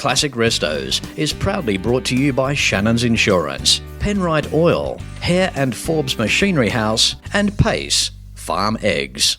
Classic Restos is proudly brought to you by Shannons Insurance, Penrod Oil, Hair and Forbes Machinery House, and Pace Farm Eggs.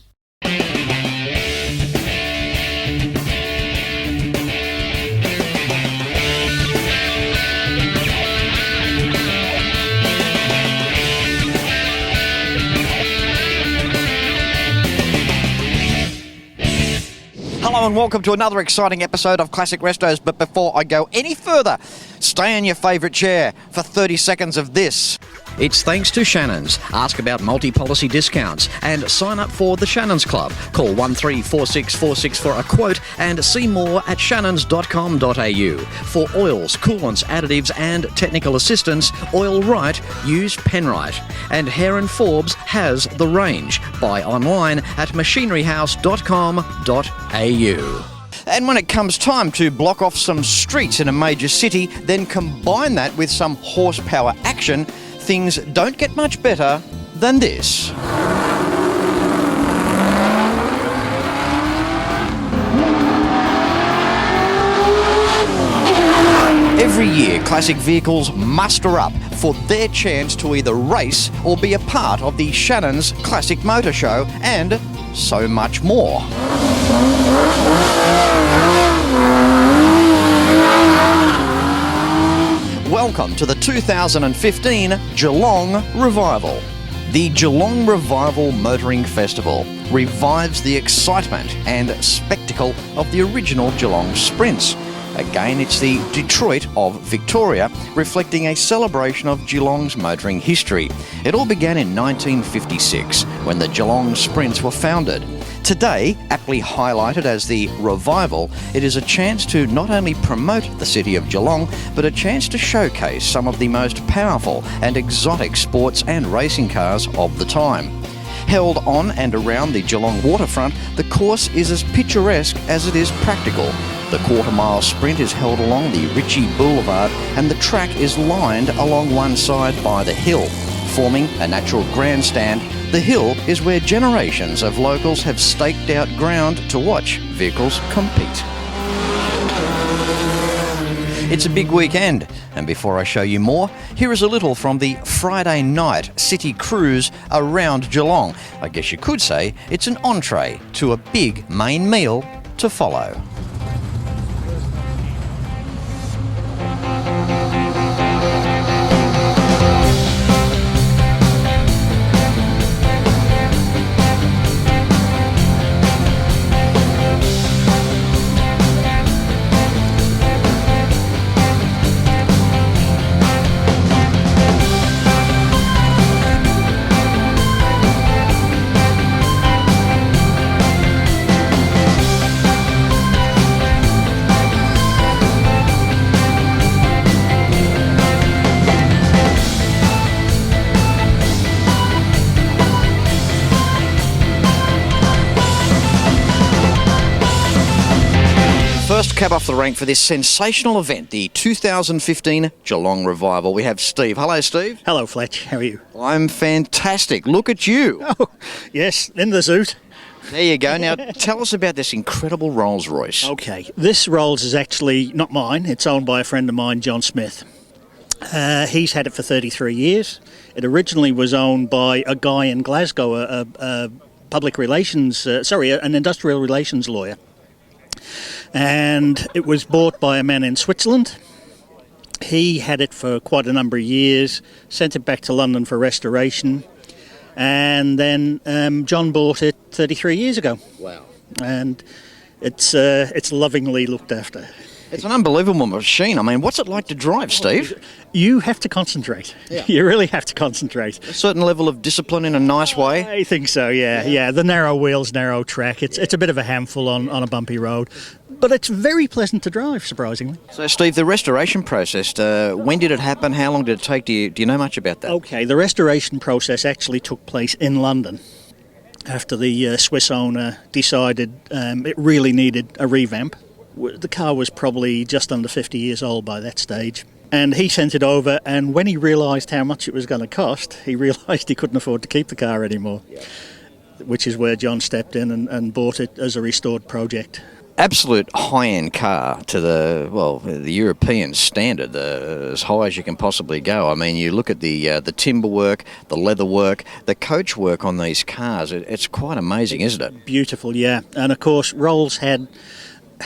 Hello and welcome to another exciting episode of Classic Restos, but before I go any further, stay in your favourite chair for 30 seconds of this. It's thanks to Shannons. Ask about multi-policy discounts and sign up for the Shannons Club. Call 134646 for a quote and see more at shannons.com.au. For oils, coolants, additives and technical assistance, Oil Right, use Penrite. And Hair and Forbes has the range. Buy online at machineryhouse.com.au. And when it comes time to block off some streets in a major city, then combine that with some horsepower action, things don't get much better than this. Every year, classic vehicles muster up for their chance to either race or be a part of the Shannons Classic Motor Show, and so much more. Welcome to the 2015 Geelong Revival. The Geelong Revival Motoring Festival revives the excitement and spectacle of the original Geelong Sprints. Again, it's the Detroit of Victoria, reflecting a celebration of Geelong's motoring history. It all began in 1956, when the Geelong Sprints were founded. Today, aptly highlighted as the Revival, it is a chance to not only promote the city of Geelong, but a chance to showcase some of the most powerful and exotic sports and racing cars of the time. Held on and around the Geelong waterfront, the course is as picturesque as it is practical. The quarter-mile sprint is held along the Ritchie Boulevard, and the track is lined along one side by the hill. Forming a natural grandstand, the hill is where generations of locals have staked out ground to watch vehicles compete. It's a big weekend, and before I show you more, here is a little from the Friday night city cruise around Geelong. I guess you could say it's an entree to a big main meal to follow. First cab off the rank for this sensational event, the 2015 Geelong Revival. We have Steve. Hello, Steve. Hello, Fletch. How are you? I'm fantastic. Look at you. Oh, yes, in the zoot. There you go. Now, tell us about this incredible Rolls Royce. Okay, this Rolls is actually not mine. It's owned by a friend of mine, John Smith. He's had it for 33 years. It originally was owned by a guy in Glasgow, an industrial relations lawyer. And it was bought by a man in Switzerland. He had it for quite a number of years, sent it back to London for restoration, and then John bought it 33 years ago. Wow. And it's lovingly looked after. It's an unbelievable machine. I mean, what's it like to drive, Steve? You have to concentrate. Yeah. You really have to concentrate. A certain level of discipline in a nice way? I think so, yeah. The narrow wheels, narrow track. It's a bit of a handful on a bumpy road. But it's very pleasant to drive, surprisingly. So, Steve, the restoration process, when did it happen? How long did it take? Do you know much about that? Okay, the restoration process actually took place in London after the Swiss owner decided it really needed a revamp. The car was probably just under 50 years old by that stage. And he sent it over, and when he realised how much it was going to cost, he realised he couldn't afford to keep the car anymore, which is where John stepped in and bought it as a restored project. absolute high-end car to the European standard, as high as you can possibly go. I mean, you look at the timber work, the leather work, the coach work on these cars. It's quite amazing, isn't it? Beautiful, yeah. And of course, Rolls had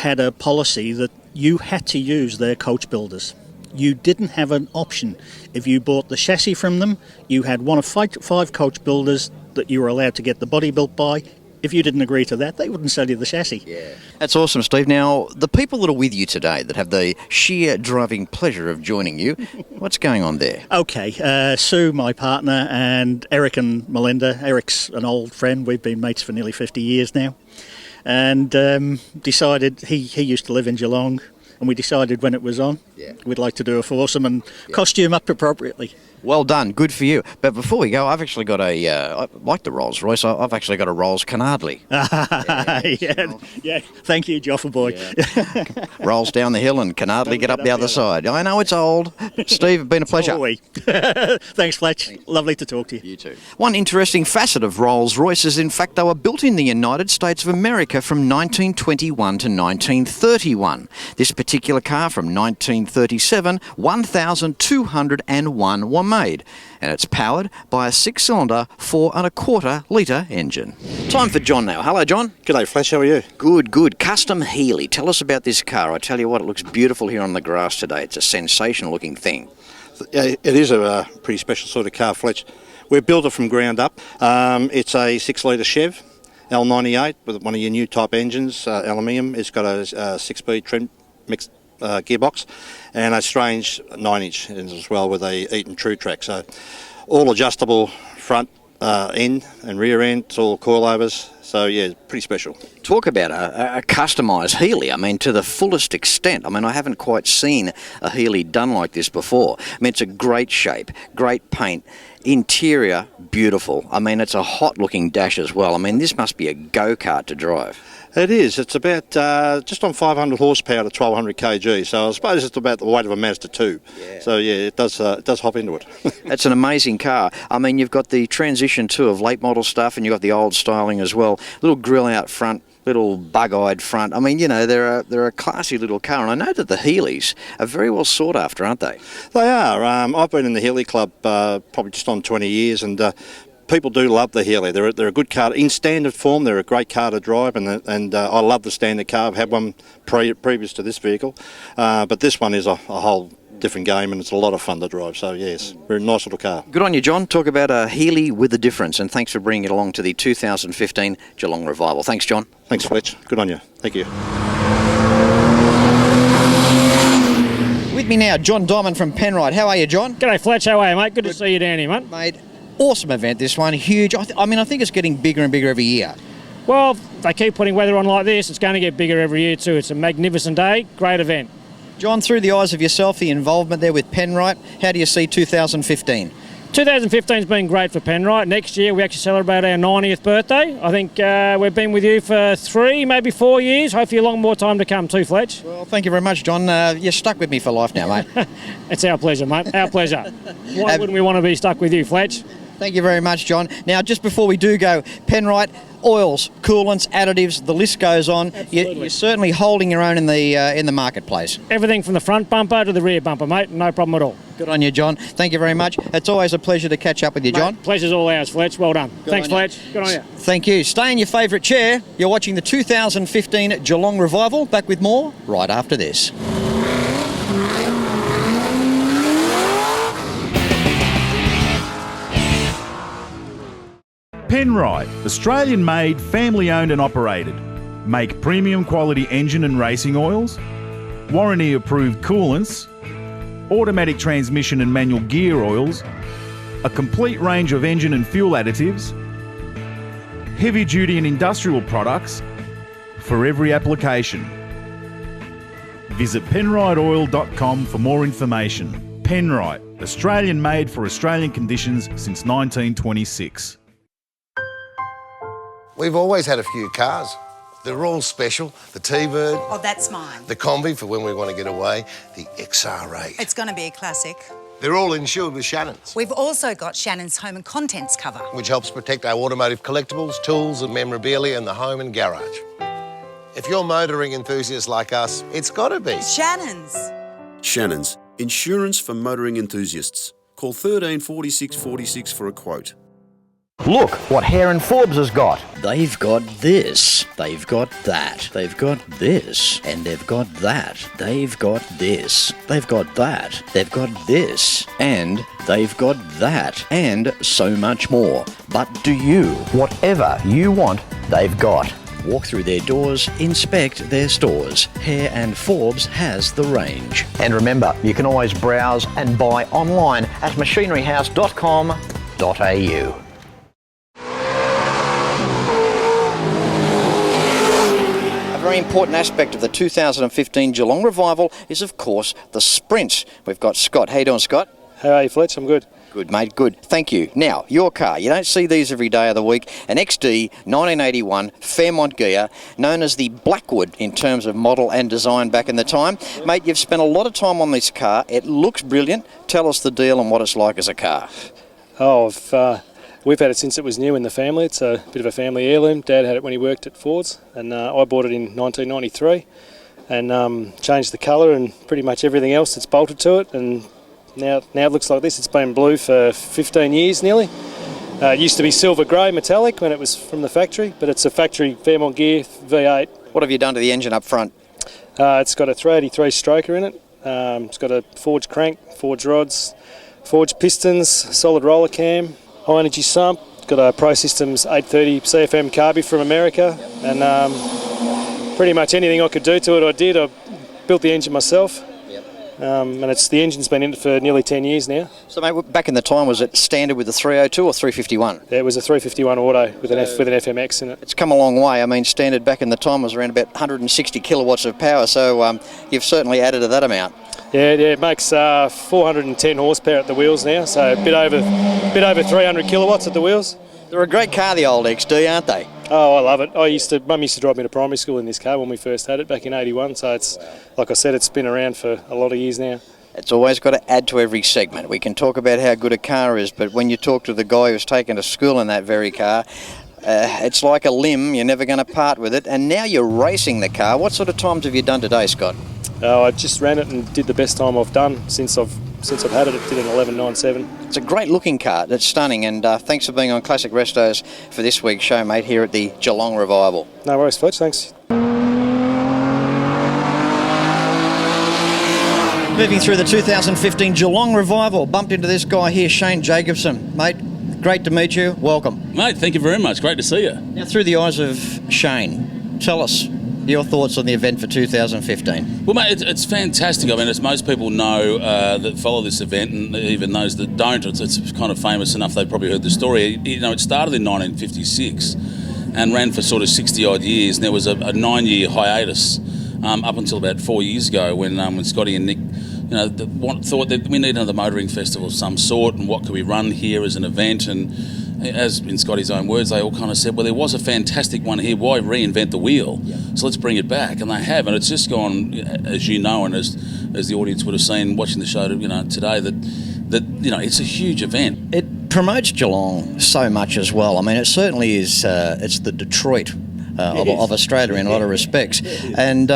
a policy that you had to use their coach builders. You didn't have an option. If you bought the chassis from them, you had one of five coach builders that you were allowed to get the body built by. If you didn't agree to that, they wouldn't sell you the chassis. Yeah. That's awesome, Steve. Now, the people that are with you today that have the sheer driving pleasure of joining you, what's going on there? Okay, Sue, my partner, and Eric and Melinda. Eric's an old friend. We've been mates for nearly 50 years now. And decided, he used to live in Geelong, and we decided when it was on, we'd like to do a foursome and costume up appropriately. Well done, good for you. But before we go, I've actually got I like the Rolls Royce, I've actually got a Rolls Canardly. Yeah, thank you, Joffa boy. Yeah. Rolls down the hill and Canardly get up the other side. I know it's old. Steve, it's been a pleasure. Thanks, Fletch. Lovely to talk to you. You too. One interesting facet of Rolls Royce is, in fact, they were built in the United States of America from 1921 to 1931. This particular car from 1937, 1,201 were made, and it's powered by a 6-cylinder 4.25 litre engine. Time for John now. Hello, John. G'day, Fletch. How are you? Good. Custom Healey. Tell us about this car. I tell you what, it looks beautiful here on the grass today. It's a sensational looking thing. It is a pretty special sort of car, Fletch. We've built it from ground up. It's a 6-litre Chev L98 with one of your new type engines, aluminium. It's got a 6-speed trim mixed gearbox and a strange 9-inch as well with a Eaton True Track. So all adjustable front end and rear end. It's all coilovers. So yeah, pretty special. Talk about a customised Healey. I mean, to the fullest extent. I mean, I haven't quite seen a Healey done like this before. I mean, it's a great shape, great paint, interior beautiful. I mean, it's a hot looking dash as well. I mean, this must be a go-kart to drive. It is. It's about just on 500 horsepower to 1200 kg. So I suppose it's about the weight of a Mazda 2. Yeah. So yeah, it does hop into it. It's an amazing car. I mean, you've got the transition too of late model stuff, and you've got the old styling as well. Little grille out front, little bug-eyed front. I mean, you know, they're a classy little car, and I know that the Healeys are very well sought after, aren't they? They are. I've been in the Healey Club probably just on 20 years, and people do love the Healey. They're a good car in standard form. They're a great car to drive, and I love the standard car. I've had one previous to this vehicle, but this one is a whole different game, and it's a lot of fun to drive. So yes, very nice little car. Good on you, John. Talk about a Healey with a difference, and thanks for bringing it along to the 2015 Geelong Revival. Thanks, John. Thanks, Fletch. Good on you. Thank you. With me now, John Diamond from Penrod. How are you, John? G'day, Fletch. How are you, mate? Good to see you down here, mate. Mate, awesome event, this one. Huge. I think it's getting bigger and bigger every year. Well, if they keep putting weather on like this, it's going to get bigger every year too. It's a magnificent day. Great event. John, through the eyes of yourself, the involvement there with Penrod, how do you see 2015? 2015's been great for Penrod. Next year we actually celebrate our 90th birthday. I think we've been with you for 3, maybe 4 years. Hopefully a long more time to come too, Fletch. Well, thank you very much, John. You're stuck with me for life now, mate. It's our pleasure, mate. Our pleasure. Why wouldn't we want to be stuck with you, Fletch? Thank you very much, John. Now, just before we do go, Penrod, oils, coolants, additives, the list goes on. You're certainly holding your own in the marketplace. Everything from the front bumper to the rear bumper, mate. No problem at all. Good on you, John. Thank you very much. It's always a pleasure to catch up with you, John. Mate, pleasure's all ours, Fletch. Well done. Thanks, Fletch. Good on you. Thank you. Stay in your favourite chair. You're watching the 2015 Geelong Revival. Back with more right after this. Penrod, Australian-made, family-owned and operated. Make premium quality engine and racing oils, warranty-approved coolants, automatic transmission and manual gear oils, a complete range of engine and fuel additives, heavy-duty and industrial products for every application. Visit penrodoil.com for more information. Penrod, Australian-made for Australian conditions since 1926. We've always had a few cars. They're all special. The T-Bird. Oh, that's mine. The Combi for when we want to get away. The XR8. It's going to be a classic. They're all insured with Shannons, We've also got Shannons Home and Contents cover. which helps protect our automotive collectibles, tools and memorabilia in the home and garage. If you're motoring enthusiasts like us, it's got to be. Shannons. Shannons Insurance for motoring enthusiasts. Call 13 46 46 for a quote. Look what Hare and Forbes has got. They've got this, they've got that, they've got this, and they've got that. They've got this, they've got that, they've got this, and they've got that, and so much more. But do you? Whatever you want, they've got. Walk through their doors, inspect their stores. Hare and Forbes has the range. And remember, you can always browse and buy online at machineryhouse.com.au. A very important aspect of the 2015 Geelong Revival is, of course, the Sprints. We've got Scott. How you doing, Scott? How are you, Fletch? I'm good. Good, mate, good. Thank you. Now, your car. You don't see these every day of the week. An XD 1981 Fairmont gear, known as the Blackwood in terms of model and design back in the time. Mate, you've spent a lot of time on this car. It looks brilliant. Tell us the deal and what it's like as a car. Oh, we've had it since it was new in the family. It's a bit of a family heirloom. Dad had it when he worked at Ford's, and I bought it in 1993 and changed the colour and pretty much everything else that's bolted to it. And now it looks like this. It's been blue for 15 years nearly. It used to be silver grey metallic when it was from the factory, but it's a factory Fairmont gear V8. What have you done to the engine up front? It's got a 383 stroker in it. It's got a forged crank, forged rods, forged pistons, solid roller cam, high energy sump. Got a Pro Systems 830 CFM carby from America, and pretty much anything I could do to it I did. I built the engine myself. And the engine's been in it for nearly 10 years now. So, mate, back in the time, was it standard with the 302 or 351? Yeah, it was a 351 auto with an FMX in it. It's come a long way. I mean, standard back in the time was around about 160 kilowatts of power, so you've certainly added to that amount. Yeah, it makes 410 horsepower at the wheels now, so a bit over 300 kilowatts at the wheels. They're a great car, the old XD, aren't they? Oh, I love it. Mum used to drive me to primary school in this car when we first had it back in 81, so it's, like I said, it's been around for a lot of years now. It's always got to add to every segment. We can talk about how good a car is, but when you talk to the guy who's taken to school in that very car, it's like a limb. You're never going to part with it. And now you're racing the car. What sort of times have you done today, Scott? I just ran it and did the best time I've done since I've had it. It did an 11.97. It's a great looking car. It's stunning. And thanks for being on Classic Restos for this week's show, mate, here at the Geelong Revival. No worries, Fletch. Thanks. Moving through the 2015 Geelong Revival, bumped into this guy here, Shane Jacobson. Mate, great to meet you. Welcome. Mate, thank you very much. Great to see you. Now, through the eyes of Shane, tell us your thoughts on the event for 2015. Well, mate, it's fantastic. I mean, as most people know that follow this event, and even those that don't, it's kind of famous enough they've probably heard the story. You know, it started in 1956 and ran for sort of 60-odd years. And there was a 9-year hiatus up until about 4 years ago when Scotty and Nick, thought that we need another motoring festival of some sort, and what could we run here as an event. And as in Scotty's own words, they all kind of said, well, there was a fantastic one here, why reinvent the wheel? Yeah. So let's bring it back. And they have, and it's just gone, as you know, and as the audience would have seen watching the show today, that it's a huge event. It promotes Geelong so much as well. I mean, it certainly is, it's the Detroit of Australia in a lot of respects, and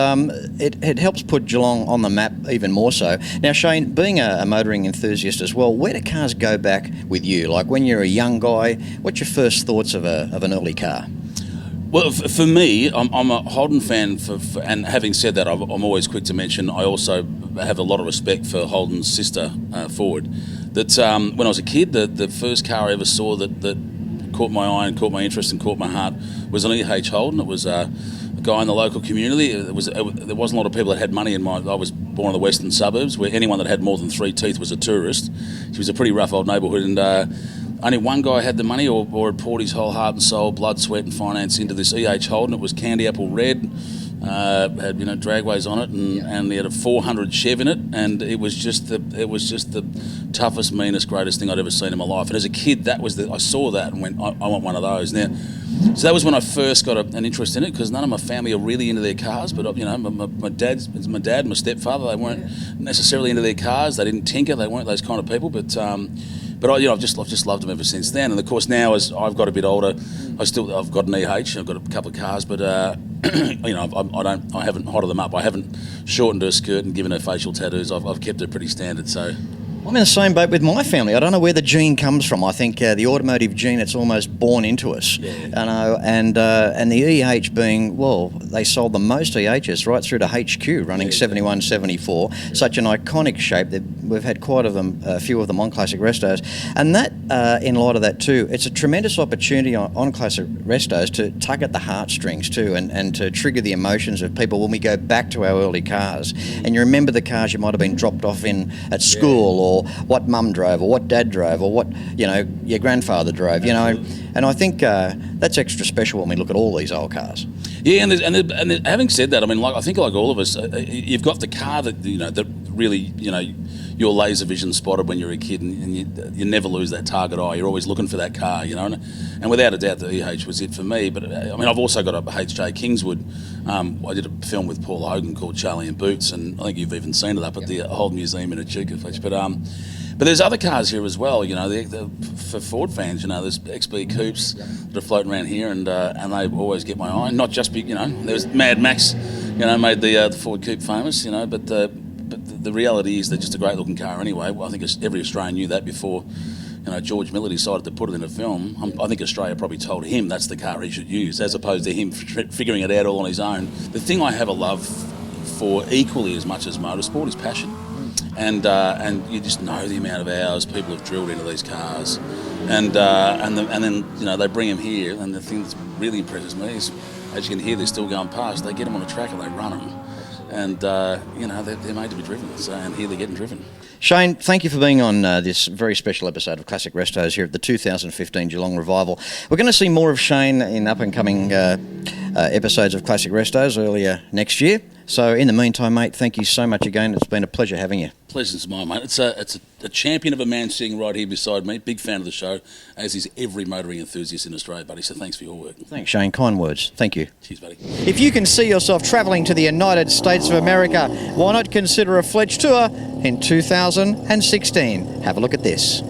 it helps put Geelong on the map even more so. Now, Shane, being a motoring enthusiast as well, where do cars go back with you? Like when you're a young guy, what's your first thoughts of an early car? Well, for me, I'm a Holden fan, and having said that, I'm always quick to mention I also have a lot of respect for Holden's sister, Ford. That when I was a kid, the first car I ever saw that caught my eye and caught my interest and caught my heart was an E.H. Holden. It was a guy in the local community. There wasn't a lot of people that had money I was born in the western suburbs, where anyone that had more than 3 teeth was a tourist. She was a pretty rough old neighbourhood, and only one guy had the money or had poured his whole heart and soul, blood, sweat and finance into this E.H. Holden. It was candy apple red, had dragways on it, and he had a 400 Chev in it, and it was just the toughest, meanest, greatest thing I'd ever seen in my life. And as a kid, I saw that and went, I want one of those. Now, so that was when I first got an interest in it, because none of my family are really into their cars, but my dad and my stepfather, they weren't necessarily into their cars. They didn't tinker. They weren't those kind of people, but But I've just loved them ever since then. And of course now, as I've got a bit older, I've got an EH. I've got a couple of cars, but I haven't hotted them up. I haven't shortened her skirt and given her facial tattoos. I've kept her pretty standard. So. I'm in the same boat with my family. I don't know where the gene comes from. I think the automotive gene, it's almost born into us. Yeah. And the EH being, well, they sold the most EHs right through to HQ, running 71, 74. Such an iconic shape. We've had a few of them on Classic Restos. And that, in light of that too, it's a tremendous opportunity on Classic Restos to tug at the heartstrings too, and to trigger the emotions of people when we go back to our early cars. And you remember the cars you might have been dropped off in at school, or what mum drove, or what dad drove, or what your grandfather drove, and I think that's extra special when we look at all these old cars. Yeah, and having said that, I mean, I think like all of us, you've got the car that that really your laser vision spotted when you're a kid, and you never lose that target eye. You're always looking for that car, and without a doubt the EH was it for me. But I mean, I've also got a HJ Kingswood. I did a film with Paul Hogan called Charlie and Boots, and I think you've even seen it up at the Holden Museum in Echuca, Fletch. But there's other cars here as well, for Ford fans, there's XB Coupes that are floating around here, and they always get my eye. Not just there's Mad Max, made the Ford Coupe famous, but the reality is they're just a great looking car anyway. Well, I think every Australian knew that before. George Miller decided to put it in a film. I think Australia probably told him that's the car he should use, as opposed to him figuring it out all on his own. The thing I have a love for equally as much as motorsport is passion. And you just know the amount of hours people have drilled into these cars, and then they bring them here. And the thing that really impresses me is, as you can hear, they're still going past. They get them on the track and they run them, and they're made to be driven. So, and here they're getting driven. Shane, thank you for being on this very special episode of Classic Restos here at the 2015 Geelong Revival. We're going to see more of Shane in up-and-coming episodes of Classic Restos earlier next year. So in the meantime, mate, thank you so much again. It's been a pleasure having you. Pleasure's mine, mate. It's a champion of a man sitting right here beside me. Big fan of the show, as is every motoring enthusiast in Australia, buddy. So thanks for your work. Thanks, Shane. Kind words. Thank you. Cheers, buddy. If you can see yourself travelling to the United States of America, why not consider a Fletch Tour in 2016? Have a look at this.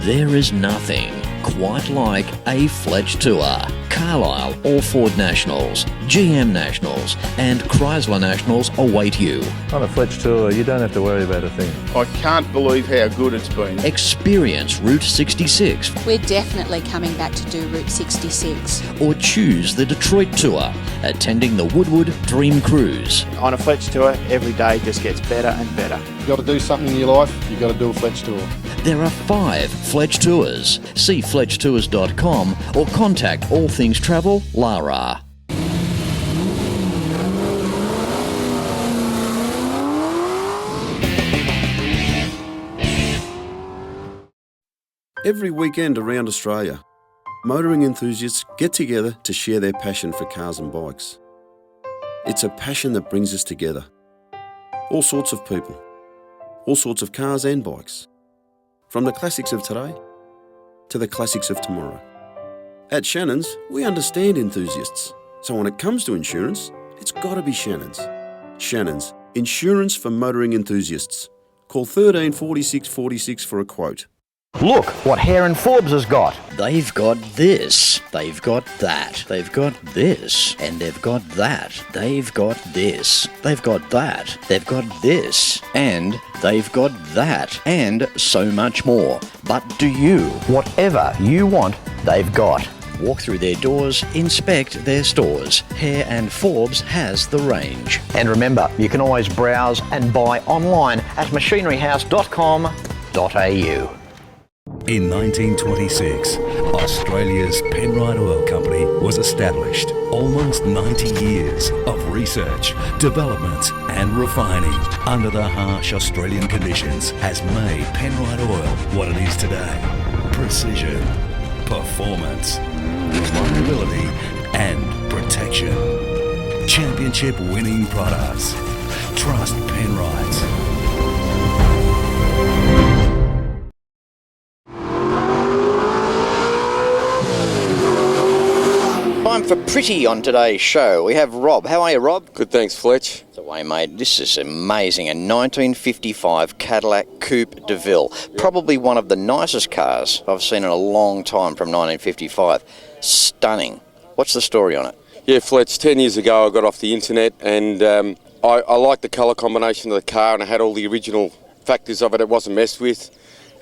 There is nothing quite like a Fletch Tour. Carlisle or Ford Nationals, GM Nationals and Chrysler Nationals await you. On a Fletch Tour, you don't have to worry about a thing. I can't believe how good it's been. Experience Route 66. We're definitely coming back to do Route 66. Or choose the Detroit Tour, attending the Woodward Dream Cruise. On a Fletch Tour, every day just gets better and better. You've got to do something in your life, you've got to do a Fletch Tour. There are 5 Fletch Tours. See fletchtours.com or contact All Things Travel, Lara. Every weekend around Australia, motoring enthusiasts get together to share their passion for cars and bikes. It's a passion that brings us together. All sorts of people, all sorts of cars and bikes. From the classics of today to the classics of tomorrow. At Shannons, we understand enthusiasts. So when it comes to insurance, it's got to be Shannons. Shannons Insurance for Motoring Enthusiasts. Call 13 46 46 for a quote. Look what Hare and Forbes has got. They've got this, they've got that, they've got this, and they've got that, they've got this, they've got that, they've got this, and they've got that, and so much more. But do you? Whatever you want, they've got. Walk through their doors, inspect their stores. Hare and Forbes has the range. And remember, you can always browse and buy online at machineryhouse.com.au. In 1926, Australia's Penrod Oil Company was established. Almost 90 years of research, development and refining under the harsh Australian conditions has made Penrod Oil what it is today. Precision, performance, reliability and protection. Championship winning products. Trust Penrod's. I'm for Pretty on today's show. We have Rob. How are you, Rob? Good, thanks, Fletch. The way, mate. This is amazing. A 1955 Cadillac Coupe DeVille. Probably one of the nicest cars I've seen in a long time from 1955. Stunning. What's the story on it? Yeah, Fletch, 10 years ago I got off the internet and I liked the colour combination of the car and I had all the original factors of it. It wasn't messed with.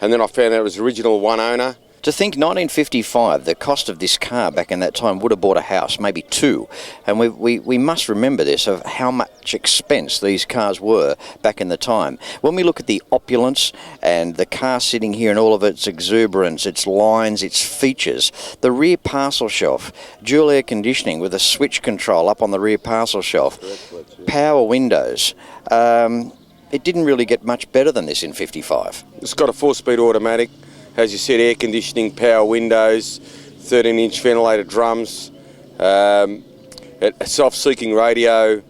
And then I found out it was original one owner. To think 1955, the cost of this car back in that time would have bought a house, maybe two. And we must remember this, of how much expense these cars were back in the time. When we look at the opulence and the car sitting here and all of its exuberance, its lines, its features, the rear parcel shelf, dual air conditioning with a switch control up on the rear parcel shelf, power windows. It didn't really get much better than this in 55. It's got a 4-speed automatic. As you said, air conditioning, power windows, 13-inch ventilated drums, a self-seeking radio.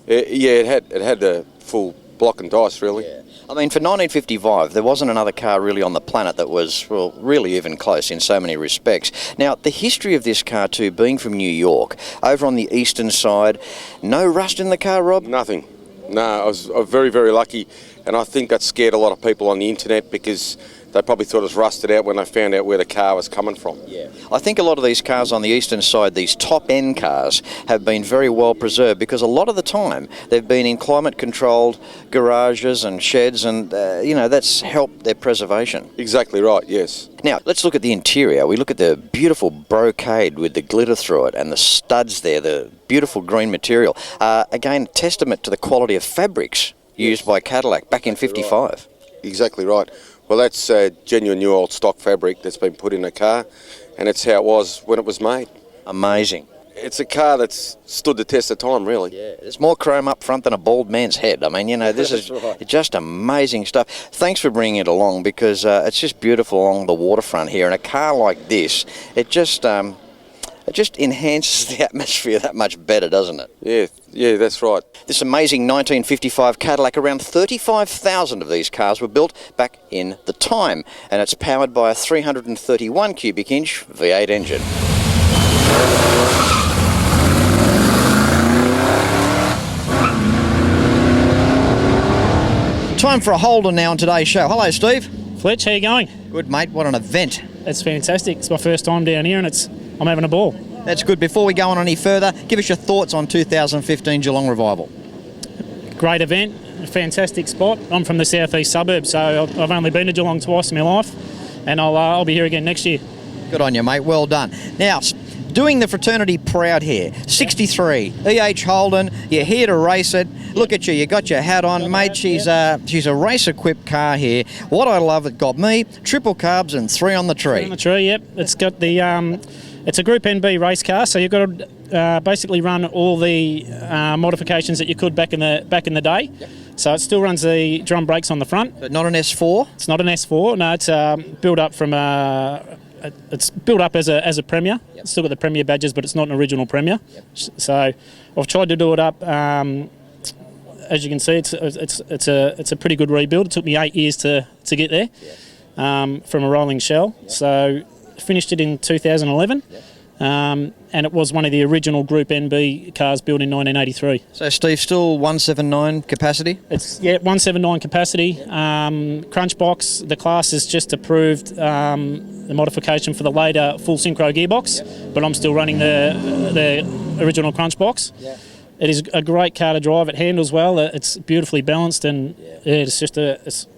It had the full block and dice, really. Yeah. I mean, for 1955, there wasn't another car really on the planet that was, well, really even close in so many respects. Now, the history of this car too, being from New York, over on the eastern side, no rust in the car, Rob? Nothing. No, I was very, very lucky, and I think that scared a lot of people on the internet because they probably thought it was rusted out when they found out where the car was coming from. Yeah. I think a lot of these cars on the eastern side, these top-end cars, have been very well preserved because a lot of the time they've been in climate-controlled garages and sheds and, that's helped their preservation. Exactly right, yes. Now, let's look at the interior. We look at the beautiful brocade with the glitter through it and the studs there, the beautiful green material. Again, testament to the quality of fabrics used by Cadillac back in 55. Exactly right. Well, that's genuine new old stock fabric that's been put in a car, and it's how it was when it was made. Amazing. It's a car that's stood the test of time, really. Yeah, there's more chrome up front than a bald man's head. I mean, this is right. Just amazing stuff. Thanks for bringing it along because it's just beautiful along the waterfront here, and a car like this, it just enhances the atmosphere that much better, doesn't it? Yeah, that's right. This amazing 1955 Cadillac, around 35,000 of these cars were built back in the time, and it's powered by a 331 cubic inch V8 engine. Time for a holder now on today's show. Hello, Steve. Fletch, how you going? Good, mate. What an event. It's fantastic. It's my first time down here and I'm having a ball. That's good. Before we go on any further, give us your thoughts on 2015 Geelong Revival. Great event, a fantastic spot. I'm from the southeast suburbs, so I've only been to Geelong twice in my life, and I'll be here again next year. Good on you, mate. Well done. Now, doing the fraternity proud here. 63, E.H. Holden, you're here to race it. Look at you, you got your hat on, mate. She's a race-equipped car here. What I love, it got me, triple carbs and 3 on the tree. 3 on the tree, yep. It's got the... It's a Group NB race car, so you've got to basically run all the modifications that you could back in the day. Yep. So it still runs the drum brakes on the front. But not an S4? It's not an S4. No, it's built up from it's built up as a Premier. Yep. It's still got the Premier badges, but it's not an original Premier. Yep. So I've tried to do it up. As you can see, it's a pretty good rebuild. It took me 8 years to get there, from a rolling shell. Yep. So finished it in 2011, and it was one of the original Group NB cars built in 1983. So, Steve, still 179 capacity? It's 179 capacity. Crunch box, the class has just approved the modification for the later full synchro gearbox, but I'm still running the original crunch box. Yeah. It is a great car to drive. It handles well. It's beautifully balanced, and it's just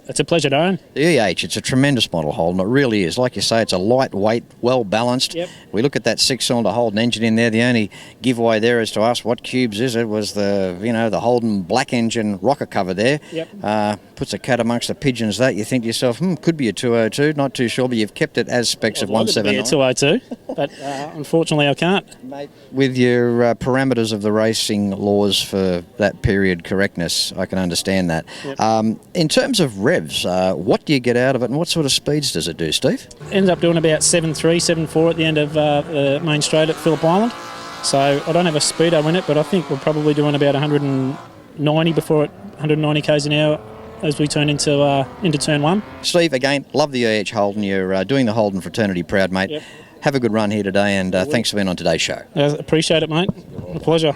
it's a pleasure to own. The EH, it's a tremendous model, Holden. It really is. Like you say, it's a lightweight, well balanced. Yep. We look at that 6-cylinder Holden engine in there. The only giveaway there is to ask what cubes is it. Was the Holden black engine rocker cover there. Yep. Puts a cat amongst the pigeons. That you think to yourself, could be a 202. Not too sure, but you've kept it as specs of 179. I'd like it to be a 202, but unfortunately I can't. Mate, with your parameters of the racing laws for that period correctness, I can understand that. Yep. In terms of revs, what do you get out of it, and what sort of speeds does it do, Steve? Ends up doing about 7.3, 7.4 at the end of the main straight at Phillip Island. So I don't have a speedo in it, but I think we're probably doing about 190 before it, 190 k's an hour as we turn into turn one. Steve, again, love the EH Holden. You're doing the Holden fraternity proud, mate. Yep. Have a good run here today, and thanks for being on today's show. Appreciate it, mate. A pleasure.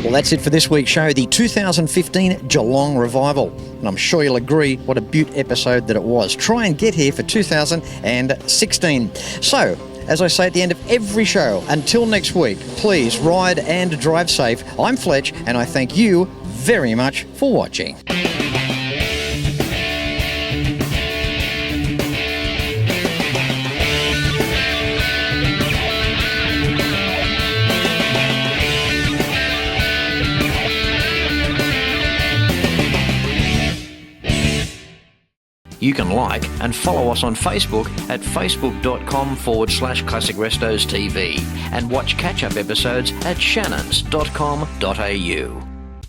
Well, that's it for this week's show, the 2015 Geelong Revival. And I'm sure you'll agree what a beaut episode that it was. Try and get here for 2016. So, as I say at the end of every show, until next week, please ride and drive safe. I'm Fletch, and I thank you very much for watching. You can like and follow us on Facebook at facebook.com/Classic Restos TV and watch catch-up episodes at shannons.com.au.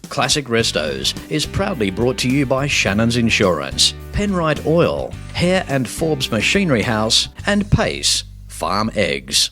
Classic Restos is proudly brought to you by Shannons Insurance, Penrod Oil, Hair and Forbes Machinery House, and Pace Farm Eggs.